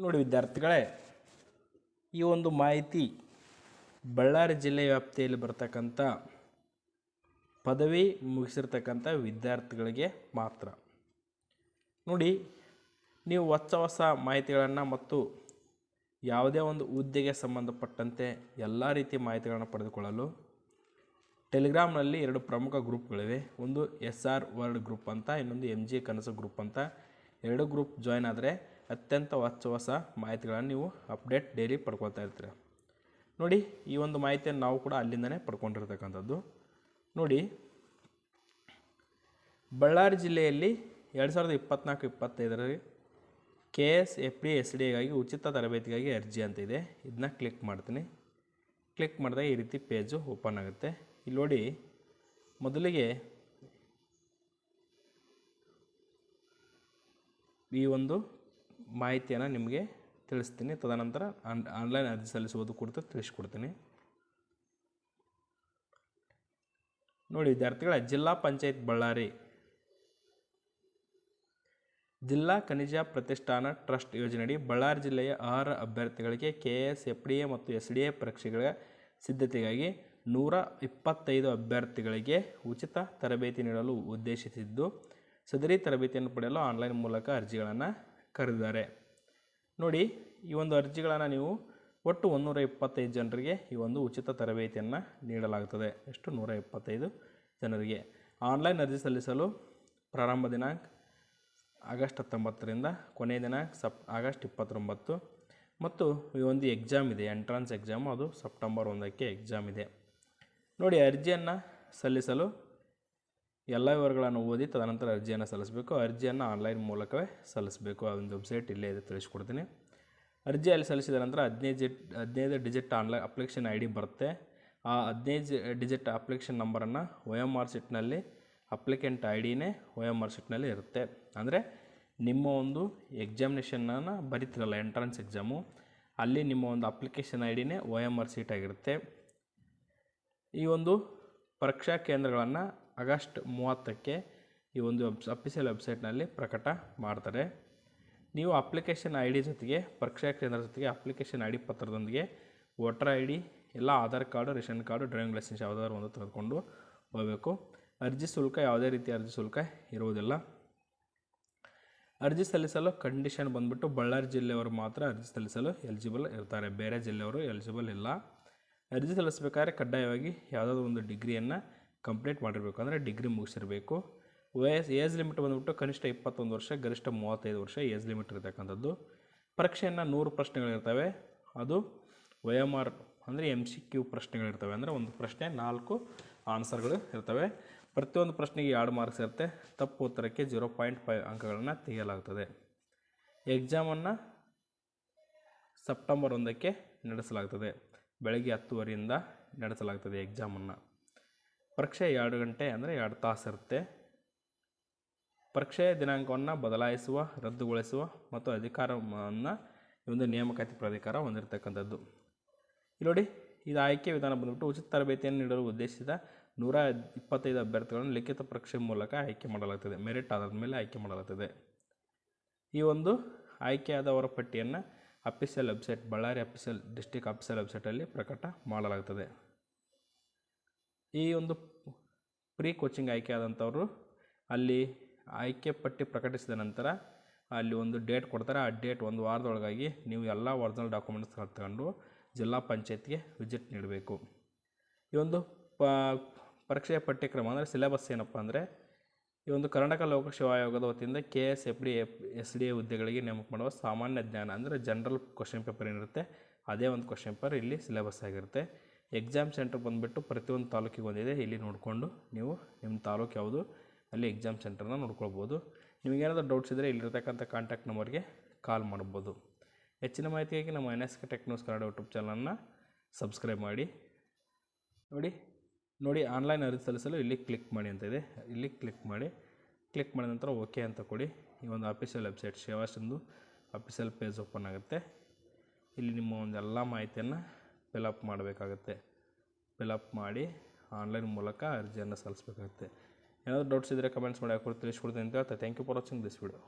ನೋಡಿ ವಿದ್ಯಾರ್ಥಿಗಳೇ, ಈ ಒಂದು ಮಾಹಿತಿ ಬಳ್ಳಾರಿ ಜಿಲ್ಲೆ ವ್ಯಾಪ್ತಿಯಲ್ಲಿ ಬರ್ತಕ್ಕಂಥ ಪದವಿ ಮುಗಿಸಿರ್ತಕ್ಕಂಥ ವಿದ್ಯಾರ್ಥಿಗಳಿಗೆ ಮಾತ್ರ. ನೋಡಿ, ನೀವು ಹೊಸ ಮಾಹಿತಿಗಳನ್ನು ಮತ್ತು ಯಾವುದೇ ಒಂದು ಹುದ್ದೆಗೆ ಸಂಬಂಧಪಟ್ಟಂತೆ ಎಲ್ಲ ರೀತಿಯ ಮಾಹಿತಿಗಳನ್ನು ಪಡೆದುಕೊಳ್ಳಲು ಟೆಲಿಗ್ರಾಮ್ನಲ್ಲಿ 2 ಪ್ರಮುಖ ಗ್ರೂಪ್ಗಳಿವೆ. ಒಂದು SR ವರ್ಡ್ ಗ್ರೂಪ್ ಅಂತ, ಇನ್ನೊಂದು MG ಕನಸು ಗ್ರೂಪ್ ಅಂತ. 2 ಗ್ರೂಪ್ ಜಾಯ್ನ್ ಆದರೆ ಅತ್ಯಂತ ಹೊಸ ಮಾಹಿತಿಗಳನ್ನು ನೀವು ಅಪ್ಡೇಟ್ ಡೈಲಿ ಪಡ್ಕೊಳ್ತಾ ಇರ್ತೀರ. ನೋಡಿ, ಈ ಒಂದು ಮಾಹಿತಿಯನ್ನು ನಾವು ಕೂಡ ಅಲ್ಲಿಂದನೇ ಪಡ್ಕೊಂಡಿರ್ತಕ್ಕಂಥದ್ದು. ನೋಡಿ, ಬಳ್ಳಾರಿ ಜಿಲ್ಲೆಯಲ್ಲಿ 2024-25ರಲ್ಲಿ KS FD SDಗಾಗಿ ಉಚಿತ ತರಬೇತಿಗಾಗಿ ಅರ್ಜಿ ಅಂತ ಇದೆ. ಇದನ್ನ ಕ್ಲಿಕ್ ಮಾಡ್ತೀನಿ. ಕ್ಲಿಕ್ ಮಾಡಿದಾಗ ಈ ರೀತಿ ಪೇಜು ಓಪನ್ ಆಗುತ್ತೆ. ಇಲ್ಲಿ ನೋಡಿ, ಮೊದಲಿಗೆ ಈ ಒಂದು ಮಾಹಿತಿಯನ್ನು ನಿಮಗೆ ತಿಳಿಸ್ತೀನಿ. ತದನಂತರ ಆನ್ಲೈನ್ ಅರ್ಜಿ ಸಲ್ಲಿಸುವುದು ಕುರಿತು ತಿಳಿಸ್ಕೊಡ್ತೀನಿ. ನೋಡಿ ವಿದ್ಯಾರ್ಥಿಗಳ, ಜಿಲ್ಲಾ ಪಂಚಾಯತ್ ಬಳ್ಳಾರಿ ಜಿಲ್ಲಾ ಖನಿಜ ಪ್ರತಿಷ್ಠಾನ ಟ್ರಸ್ಟ್ ಯೋಜನೆಯಡಿ ಬಳ್ಳಾರಿ ಜಿಲ್ಲೆಯ ಅರ್ಹ ಅಭ್ಯರ್ಥಿಗಳಿಗೆ KS FDA ಮತ್ತು SDA ಪರೀಕ್ಷೆಗಳ ಸಿದ್ಧತೆಗಾಗಿ 125 ಅಭ್ಯರ್ಥಿಗಳಿಗೆ ಉಚಿತ ತರಬೇತಿ ನೀಡಲು ಉದ್ದೇಶಿಸಿದ್ದು, ಸದರಿ ತರಬೇತಿಯನ್ನು ಪಡೆಯಲು ಆನ್ಲೈನ್ ಮೂಲಕ ಅರ್ಜಿಗಳನ್ನು ಕರೆದಿದ್ದಾರೆ. ನೋಡಿ, ಈ ಒಂದು ಅರ್ಜಿಗಳನ್ನು ನೀವು ಒಟ್ಟು 125 ಜನರಿಗೆ ಈ ಒಂದು ಉಚಿತ ತರಬೇತಿಯನ್ನು ನೀಡಲಾಗುತ್ತದೆ. ಎಷ್ಟು? 125 ಜನರಿಗೆ. ಆನ್ಲೈನ್ ಅರ್ಜಿ ಸಲ್ಲಿಸಲು ಪ್ರಾರಂಭ ದಿನಾಂಕ ಆಗಸ್ಟ್ 19ರಿಂದ ಕೊನೆಯ ದಿನಾಂಕ ಆಗಸ್ಟ್ 29 ಮತ್ತು ಈ ಒಂದು ಎಕ್ಸಾಮ್ ಇದೆ, ಎಂಟ್ರನ್ಸ್ ಎಕ್ಸಾಮು, ಅದು ಸೆಪ್ಟೆಂಬರ್ 1ಕ್ಕೆ ಎಕ್ಸಾಮ್ ಇದೆ. ನೋಡಿ, ಅರ್ಜಿಯನ್ನು ಸಲ್ಲಿಸಲು ಎಲ್ಲ ವಿವರಗಳನ್ನು ಓದಿ ತದನಂತರ ಅರ್ಜಿಯನ್ನು ಸಲ್ಲಿಸಬೇಕು. ಅರ್ಜಿಯನ್ನು ಆನ್ಲೈನ್ ಮೂಲಕವೇ ಸಲ್ಲಿಸಬೇಕು. ಆ ಒಂದು ವೆಬ್ಸೈಟ್ ಇಲ್ಲೇ ಇದೆ, ತಿಳಿಸ್ಕೊಡ್ತೀನಿ. ಅರ್ಜಿಯಲ್ಲಿ ಸಲ್ಲಿಸಿದ ನಂತರ 15 ಡಿಜಿಟ್ ಆನ್ಲೈನ್ ಅಪ್ಲಿಕೇಶನ್ ID ಬರುತ್ತೆ. ಆ 15 ಡಿಜಿಟ್ ಅಪ್ಲಿಕೇಶನ್ ನಂಬರನ್ನು OMR ಶೀಟ್ನಲ್ಲಿ ಅಪ್ಲಿಕೆಂಟ್ IDನೇ OMR ಶೀಟ್ನಲ್ಲಿ ಇರುತ್ತೆ. ಅಂದರೆ ನಿಮ್ಮ ಒಂದು ಎಕ್ಸಾಮಿನೇಷನನ್ನು ಬರೀತಿರಲ್ಲ, ಎಂಟ್ರನ್ಸ್ ಎಕ್ಸಾಮು, ಅಲ್ಲಿ ನಿಮ್ಮ ಒಂದು ಅಪ್ಲಿಕೇಶನ್ IDನೇ OMR ಶೀಟ್ ಆಗಿರುತ್ತೆ. ಈ ಒಂದು ಪರೀಕ್ಷಾ ಕೇಂದ್ರಗಳನ್ನು ಆಗಸ್ಟ್ 30ಕ್ಕೆ ಈ ಒಂದು ಅಫಿಷಿಯಲ್ ವೆಬ್ಸೈಟ್ನಲ್ಲಿ ಪ್ರಕಟ ಮಾಡ್ತಾರೆ. ನೀವು ಅಪ್ಲಿಕೇಶನ್ ID ಜೊತೆಗೆ ಪರೀಕ್ಷಾ ಕೇಂದ್ರ ಜೊತೆಗೆ ಅಪ್ಲಿಕೇಶನ್ ID ಪತ್ರದೊಂದಿಗೆ ವೋಟರ್ ID, ಎಲ್ಲ Aadhaar card, ration card, driving licence ಯಾವುದಾದ್ರು ಒಂದು ತೆಗೆದುಕೊಂಡು ಹೋಗಬೇಕು. ಅರ್ಜಿ ಶುಲ್ಕ ಯಾವುದೇ ರೀತಿಯ ಅರ್ಜಿ ಶುಲ್ಕ ಇರುವುದಿಲ್ಲ. ಅರ್ಜಿ ಸಲ್ಲಿಸಲು ಕಂಡೀಷನ್ ಬಂದುಬಿಟ್ಟು ಬಳ್ಳಾರಿ ಜಿಲ್ಲೆಯವರು ಮಾತ್ರ ಅರ್ಜಿ ಸಲ್ಲಿಸಲು ಎಲಿಜಿಬಲ್ ಇರ್ತಾರೆ, ಬೇರೆ ಜಿಲ್ಲೆಯವರು ಎಲಿಜಿಬಲ್ ಇಲ್ಲ. ಅರ್ಜಿ ಸಲ್ಲಿಸಬೇಕಾದ್ರೆ ಕಡ್ಡಾಯವಾಗಿ ಯಾವುದಾದ್ರೂ ಒಂದು ಡಿಗ್ರಿಯನ್ನು ಕಂಪ್ಲೀಟ್ ಮಾಡಿರಬೇಕು, ಅಂದರೆ ಡಿಗ್ರಿ ಮುಗಿಸಿರಬೇಕು. ಏಜ್ ಲಿಮಿಟ್ ಬಂದುಬಿಟ್ಟು ಕನಿಷ್ಠ 21 ವರ್ಷ, ಗರಿಷ್ಠ 35 ವರ್ಷ ಏಜ್ ಲಿಮಿಟ್ ಇರತಕ್ಕಂಥದ್ದು. ಪರೀಕ್ಷೆಯನ್ನು 100 ಪ್ರಶ್ನೆಗಳಿರ್ತವೆ. ಅದು OMR ಅಂದರೆ MCQ ಪ್ರಶ್ನೆಗಳಿರ್ತವೆ. ಅಂದರೆ ಒಂದು ಪ್ರಶ್ನೆ 4 ಆನ್ಸರ್ಗಳು ಇರ್ತವೆ. ಪ್ರತಿಯೊಂದು ಪ್ರಶ್ನೆಗೆ 2 ಮಾರ್ಕ್ಸ್ ಇರುತ್ತೆ. ತಪ್ಪು ಉತ್ತರಕ್ಕೆ 0.5 ಅಂಕಗಳನ್ನು ತೆಗೆಯಲಾಗುತ್ತದೆ. ಎಕ್ಸಾಮನ್ನು ಸೆಪ್ಟೆಂಬರ್ 1ಕ್ಕೆ ನಡೆಸಲಾಗ್ತದೆ. ಬೆಳಗ್ಗೆ 10:30ರಿಂದ ನಡೆಸಲಾಗ್ತದೆ ಎಕ್ಸಾಮನ್ನು. ಪರೀಕ್ಷೆ 2 ಗಂಟೆ ಅಂದರೆ 2 ತಾಸು ಇರುತ್ತೆ. ಪರೀಕ್ಷೆಯ ದಿನಾಂಕವನ್ನು ಬದಲಾಯಿಸುವ, ರದ್ದುಗೊಳಿಸುವ ಮತ್ತು ಅಧಿಕಾರವನ್ನು ಈ ಒಂದು ನೇಮಕಾತಿ ಪ್ರಾಧಿಕಾರ ಹೊಂದಿರತಕ್ಕಂಥದ್ದು. ನೋಡಿ, ಇದು ಆಯ್ಕೆ ವಿಧಾನ ಬಂದುಬಿಟ್ಟು ಉಚಿತ ತರಬೇತಿಯನ್ನು ನೀಡಲು ಉದ್ದೇಶಿಸಿದ 125 ಅಭ್ಯರ್ಥಿಗಳನ್ನು ಲಿಖಿತ ಪರೀಕ್ಷೆ ಮೂಲಕ ಆಯ್ಕೆ ಮಾಡಲಾಗುತ್ತದೆ. ಮೆರಿಟ್ ಆಧಾರದ ಮೇಲೆ ಆಯ್ಕೆ ಮಾಡಲಾಗುತ್ತದೆ. ಈ ಒಂದು ಆಯ್ಕೆಯಾದವರ ಪಟ್ಟಿಯನ್ನು official website, Ballari official district official ವೆಬ್ಸೈಟಲ್ಲಿ ಪ್ರಕಟ ಮಾಡಲಾಗುತ್ತದೆ. ಈ ಒಂದು ಪ್ರೀ ಕೋಚಿಂಗ್ ಆಯ್ಕೆಯಾದಂಥವರು ಅಲ್ಲಿ ಆಯ್ಕೆ ಪಟ್ಟಿ ಪ್ರಕಟಿಸಿದ ನಂತರ ಅಲ್ಲಿ ಒಂದು ಡೇಟ್ ಕೊಡ್ತಾರೆ. ಆ ಡೇಟ್ 1 ವಾರದೊಳಗಾಗಿ ನೀವು ಎಲ್ಲ ಒರಿಜಿನಲ್ ಡಾಕ್ಯುಮೆಂಟ್ಸ್ ತಗೊಂಡು ಜಿಲ್ಲಾ ಪಂಚಾಯತ್ಗೆ ವಿಸಿಟ್ ನೀಡಬೇಕು. ಈ ಒಂದು ಪರೀಕ್ಷೆಯ ಪಠ್ಯಕ್ರಮ ಅಂದರೆ ಸಿಲೆಬಸ್ ಏನಪ್ಪ ಅಂದರೆ, ಈ ಒಂದು ಕರ್ನಾಟಕ ಲೋಕಸೇವಾ ಆಯೋಗದ ವತಿಯಿಂದ KS FD SDA ಹುದ್ದೆಗಳಿಗೆ ನೇಮಕ ಮಾಡುವ ಸಾಮಾನ್ಯ ಜ್ಞಾನ ಅಂದರೆ ಜನರಲ್ ಕ್ವಶನ್ ಪೇಪರ್ ಏನಿರುತ್ತೆ ಅದೇ ಒಂದು ಕ್ವಶನ್ ಪೇಪರ್ ಇಲ್ಲಿ ಸಿಲೆಬಸ್ ಆಗಿರುತ್ತೆ. ಎಕ್ಸಾಮ್ ಸೆಂಟರ್ ಬಂದುಬಿಟ್ಟು ಪ್ರತಿಯೊಂದು ತಾಲೂಕಿಗೆ ಒಂದಿದೆ. ಇಲ್ಲಿ ನೋಡಿಕೊಂಡು ನೀವು ನಿಮ್ಮ ತಾಲೂಕು ಯಾವುದು ಅಲ್ಲಿ ಎಕ್ಸಾಮ್ ಸೆಂಟರ್ನ ನೋಡ್ಕೊಳ್ಬೋದು. ನಿಮಗೇನಾದರೂ ಡೌಟ್ಸ್ ಇದ್ದರೆ ಇಲ್ಲಿರ್ತಕ್ಕಂಥ ಕಾಂಟ್ಯಾಕ್ಟ್ ನಂಬರ್ಗೆ ಕಾಲ್ ಮಾಡ್ಬೋದು. ಹೆಚ್ಚಿನ ಮಾಹಿತಿಗಾಗಿ ನಮ್ಮ NSK tech news Kannada YouTube ಚಾನಲನ್ನು ಸಬ್ಸ್ಕ್ರೈಬ್ ಮಾಡಿ. ನೋಡಿ ಆನ್ಲೈನ್ ಅರ್ಜಿ ಸಲ್ಲಿಸಲು ಇಲ್ಲಿ ಕ್ಲಿಕ್ ಮಾಡಿ ಅಂತ ಇದೆ. ಇಲ್ಲಿ ಕ್ಲಿಕ್ ಮಾಡಿದ ನಂತರ ಓಕೆ ಅಂತ ಕೊಡಿ. ಈ ಒಂದು ಅಫಿಷಿಯಲ್ ವೆಬ್ಸೈಟ್ ಸೇವಾ ಸಿಂಧು ಅಫಿಷಿಯಲ್ ಪೇಜ್ ಓಪನ್ ಆಗುತ್ತೆ. ಇಲ್ಲಿ ನಿಮ್ಮ ಒಂದು ಎಲ್ಲ ಮಾಹಿತಿಯನ್ನು ಫಿಲಪ್ ಮಾಡಬೇಕಾಗುತ್ತೆ. ಫಿಲಪ್ ಮಾಡಿ ಆನ್ಲೈನ್ ಮೂಲಕ ಅರ್ಜಿಯನ್ನು ಸಲ್ಲಿಸಬೇಕಾಗುತ್ತೆ. ಏನಾದರೂ ಡೌಟ್ಸ್ ಇದ್ದರೆ ಕಮೆಂಟ್ಸ್ ಮಾಡಿ ತಿಳಿಸ್ಕೊಡ್ತೀನಿ ಅಂತ ಹೇಳ್ತಾ thank you for watching this video.